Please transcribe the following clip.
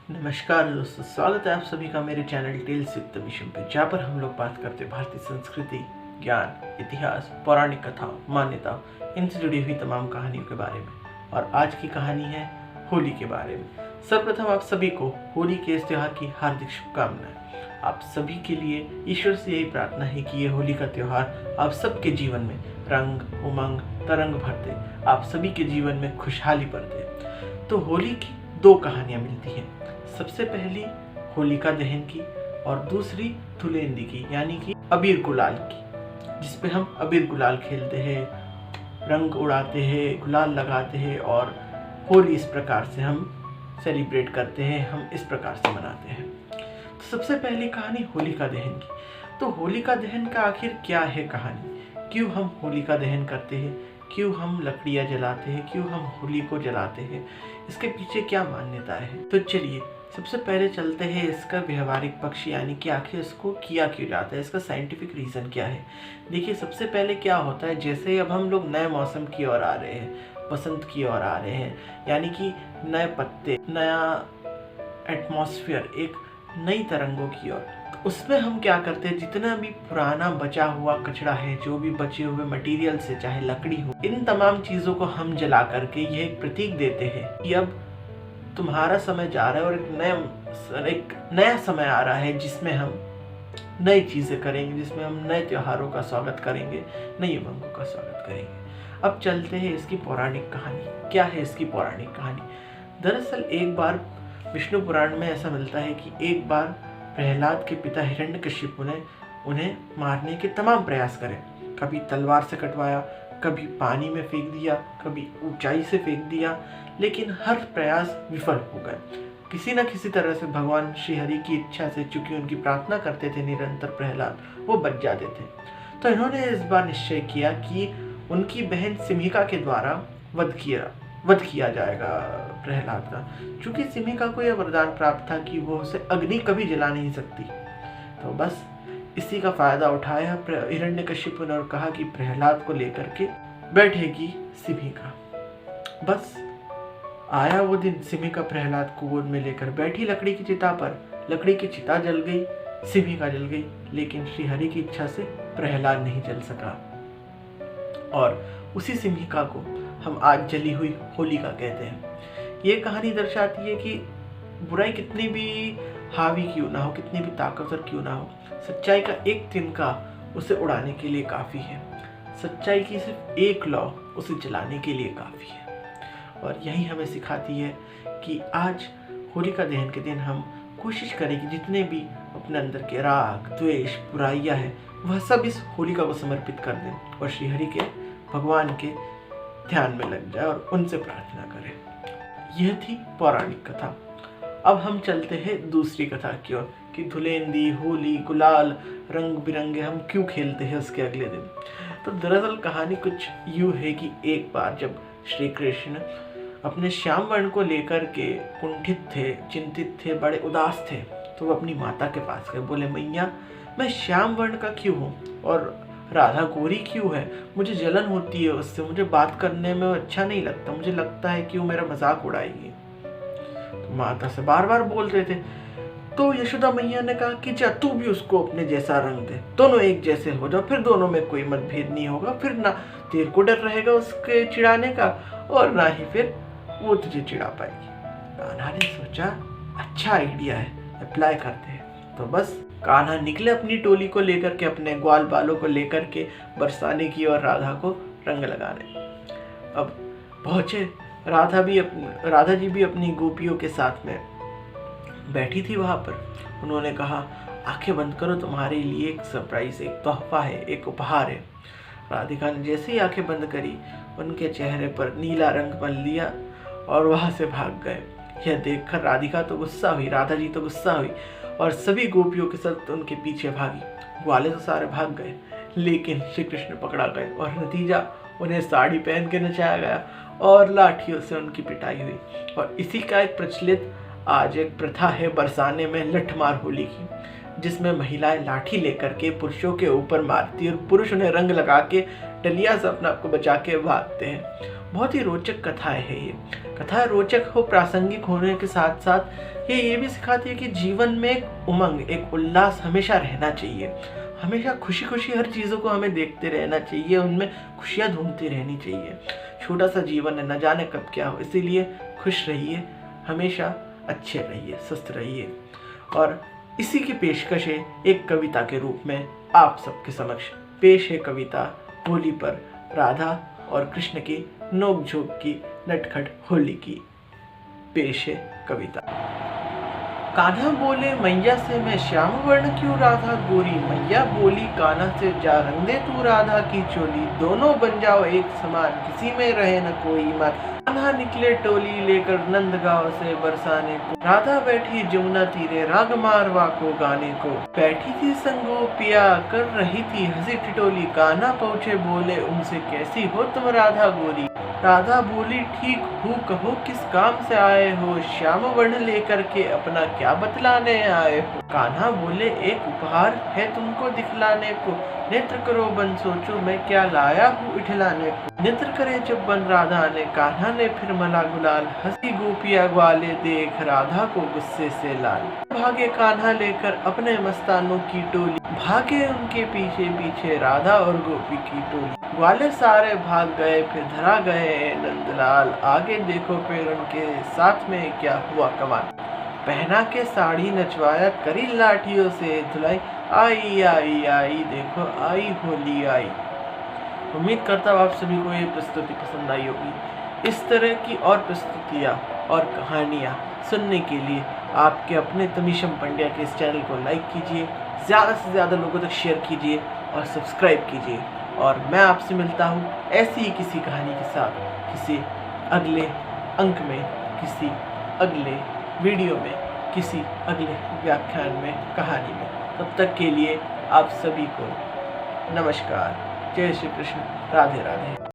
नमस्कार दोस्तों, स्वागत है आप सभी का मेरे channel tales with the mission पे, जहाँ पर हम लोग बात करते हैं भारतीय संस्कृति, ज्ञान, इतिहास, पौराणिक कथाओं, मान्यताओं, इनसे जुड़ी हुई तमाम कहानियों के बारे में। और आज की कहानी है होली के बारे में। सर्वप्रथम आप सभी को होली के इस त्यौहार की हार्दिक शुभकामनाएं। आप सभी के लिए ईश्वर से यही प्रार्थना है कि ये होली का त्यौहार आप सबके जीवन में रंग, उमंग, तरंग भर दे, आप सभी के जीवन में खुशहाली भर दे। तो होली की दो कहानियां मिलती हैं। सबसे पहली होलिका दहन की और दूसरी धुलेंडी की, यानी कि अबीर गुलाल की, जिसपे हम अबीर गुलाल खेलते हैं, रंग उड़ाते हैं, गुलाल लगाते हैं और होली इस प्रकार से हम सेलिब्रेट करते हैं, हम इस प्रकार से मनाते हैं। तो सबसे पहली कहानी होलिका दहन की। तो होलिका दहन का आखिर क्या है कहानी? क्यों हम होलिका दहन करते हैं? क्यों हम लकड़ियाँ जलाते हैं? क्यों हम होली को जलाते हैं? इसके पीछे क्या मान्यता है? तो चलिए सबसे पहले चलते हैं इसका व्यवहारिक पक्ष, यानी कि आखिर इसको किया क्यों जाता है, इसका साइंटिफिक रीज़न क्या है। देखिए, सबसे पहले क्या होता है, जैसे अब हम लोग नए मौसम की ओर आ रहे हैं, बसंत की ओर आ रहे हैं, यानी कि नए पत्ते, नया एटमॉस्फेयर, एक नई तरंगों की ओर, तो उसमें हम क्या करते हैं, जितना भी पुराना बचा हुआ कचरा है, जो भी बचे हुए मटेरियल से, चाहे लकड़ी हो, इन तमाम चीज़ों को हम जला करके यह एक प्रतीक देते हैं कि अब तुम्हारा समय जा रहा है और एक नया समय आ रहा है जिसमें हम नई चीज़ें करेंगे, जिसमें हम नए त्योहारों का स्वागत करेंगे, नई उमंगों का स्वागत करेंगे। अब चलते हैं इसकी पौराणिक कहानी। क्या है इसकी पौराणिक कहानी? दरअसल एक बार विष्णु पुराण में ऐसा मिलता है कि एक बार प्रहलाद के पिता हिरण्यकशिपु ने उन्हें मारने के तमाम प्रयास करे। कभी तलवार से कटवाया, कभी पानी में फेंक दिया, कभी ऊंचाई से फेंक दिया, लेकिन हर प्रयास विफल हो गए। किसी न किसी तरह से भगवान श्रीहरि की इच्छा से, चूंकि उनकी प्रार्थना करते थे निरंतर प्रहलाद, वो बच जाते थे। तो इन्होंने इस बार निश्चय किया कि उनकी बहन सिमिका के द्वारा वध किया जाएगा प्रहलाद का। चूंकि सिमिका को यह वरदान प्राप्त था कि वो उसे अग्नि कभी जला नहीं सकती। तो बस इसी का फायदा उठाया हिरण्यकशिपु ने और कहा कि प्रहलाद को लेकर के बैठेगी सिमिका। बस आया वो दिन, सिमिका प्रहलाद को गोद में लेकर बैठी लकड़ी की चिता पर। लकड़ी की चिता जल गई, सिमिका जल गई, लेकिन श्रीहरि की इच्छा से प्रहलाद नहीं जल सका। और उसी सिमिका को हम आज जली हुई होलिका कहते हैं। ये कहानी दर्शाती है कि बुराई कितनी भी हावी क्यों ना हो, कितनी भी ताकतवर क्यों ना हो, सच्चाई का एक तिनका उसे उड़ाने के लिए काफ़ी है। सच्चाई की सिर्फ एक लौ उसे जलाने के लिए काफ़ी है। और यही हमें सिखाती है कि आज होलिका दहन के दिन हम कोशिश करें कि जितने भी अपने अंदर के राग, द्वेष, बुराइयाँ हैं, वह सब इस होलिका को समर्पित कर दें और श्रीहरि के, भगवान के ध्यान में लग जाए और उनसे प्रार्थना करें। यह थी पौराणिक कथा। अब हम चलते हैं दूसरी कथा की ओर कि धुलेंडी, होली, गुलाल, रंग बिरंगे हम क्यों खेलते हैं उसके अगले दिन। तो दरअसल कहानी कुछ यूँ है कि एक बार जब श्री कृष्ण अपने श्याम वर्ण को लेकर के कुंठित थे, चिंतित थे, बड़े उदास थे, तो वो अपनी माता के पास गए। बोले, मैया, मैं श्याम वर्ण का क्यों हूँ और राधा गोरी क्यों है? मुझे जलन होती है उससे, मुझे बात करने में अच्छा नहीं लगता, मुझे लगता है कि वो मेरा मजाक उड़ाएगी। तो माता से बार बार बोल रहे थे। तो यशोदा मैया ने कहा कि जा तू भी उसको अपने जैसा रंग दे, दोनों एक जैसे हो जाओ, फिर दोनों में कोई मतभेद नहीं होगा, फिर ना तेरे को डर रहेगा उसके चिढ़ाने का और ना ही फिर वो तुझे चिढ़ा पाएगी। कान्हा ने सोचा, अच्छा आइडिया है, अप्लाई करते हैं। तो बस कान्हा निकले अपनी टोली को लेकर के, अपने ग्वाल बालों को लेकर के बरसाने की और राधा को रंग लगाने। अब पहुंचे, राधा जी भी अपनी गोपियों के साथ में बैठी थी वहां पर। उन्होंने कहा, आंखें बंद करो, तुम्हारे लिए एक सरप्राइज, एक तोहफा है, एक उपहार है। राधिका ने जैसे ही आंखें बंद करी, उनके चेहरे पर नीला रंग मल लिया और वहां से भाग गए। यह देखकर राधिका तो गुस्सा हुई, राधा जी तो गुस्सा हुई और सभी गोपियों के साथ उनके पीछे भागी। ग्वाले तो सारे भाग गए, लेकिन श्री कृष्ण पकड़ा गए और नतीजा, उन्हें साड़ी पहन के नचाया गया और लाठियों से उनकी पिटाई हुई। और इसी का एक प्रचलित आज एक प्रथा है बरसाने में लठमार होली की, जिसमें महिलाएं लाठी लेकर के पुरुषों के ऊपर मारती और पुरुष उन्हें रंग लगा के डलिया से अपने आप को बचा के भागते हैं। बहुत ही रोचक कथाएं है ये। कथा रोचक हो, प्रासंगिक होने के साथ साथ ये भी सिखाती है कि जीवन में एक उमंग, एक उल्लास हमेशा रहना चाहिए। हमेशा खुशी खुशी हर चीज़ों को हमें देखते रहना चाहिए, उनमें खुशियाँ ढूंढती रहनी चाहिए। छोटा सा जीवन है, न जाने कब क्या हो, इसीलिए खुश रहिए, हमेशा अच्छे रहिए, स्वस्थ रहिए। और इसी की पेशकश है एक कविता के रूप में आप सबके समक्ष पेश है कविता होली पर राधा और कृष्ण की नोक-झोंक की नटखट होली की। पेश है कविता। कान्हा बोले मैया से मैं श्याम वर्ण क्यों राधा गोरी, मैया बोली कान्हा से जा रंग दे तू राधा की चोली, दोनों बन जाओ एक समान किसी में रहे न कोई मान। कान्हा निकले टोली लेकर नंद गांव से बरसाने को, राधा बैठी जमुना तीरे राग मारवा को गाने को, बैठी थी संगो पिया कर रही थी हंसी ठिठोली, कान्हा पहुँचे बोले उनसे कैसी हो तुम राधा गोरी, राधा बोली ठीक हूँ कहो किस काम से आए हो, श्याम वर्ण लेकर के अपना क्या बतलाने आए हो। कान्हा बोले एक उपहार है तुमको दिखलाने को, नेत्र करो बन सोचो मैं क्या लाया हूँ इठलाने को, नेत्र करे जब बन राधा ने, कान्हा ने फिर मला गुलाल, हंसी गोपिया ग्वाले देख राधा को गुस्से से लाल। भागे कान्हा लेकर अपने मस्तानों की टोली, भागे उनके पीछे पीछे राधा और गोपी की टोली, ग्वाले सारे भाग गए फिर धरा गए नंदलाल, आगे देखो फिर उनके साथ में क्या हुआ कमाल, पहना के साड़ी नचवाया करी लाठियों से धुलाई, आई आई आई देखो आई होली आई। उम्मीद करता हूँ आप सभी को ये प्रस्तुति पसंद आई होगी। इस तरह की और प्रस्तुतियाँ और कहानियाँ सुनने के लिए आपके अपने तमीशम पंड्या के इस चैनल को लाइक कीजिए, ज़्यादा से ज़्यादा लोगों तक शेयर कीजिए और सब्सक्राइब कीजिए। और मैं आपसे मिलता हूँ ऐसी ही किसी कहानी के साथ, किसी अगले अंक में, किसी अगले वीडियो में, किसी अगले व्याख्यान में, कहानी में। तब तक के लिए आप सभी को नमस्कार, जय श्री कृष्ण, राधे राधे।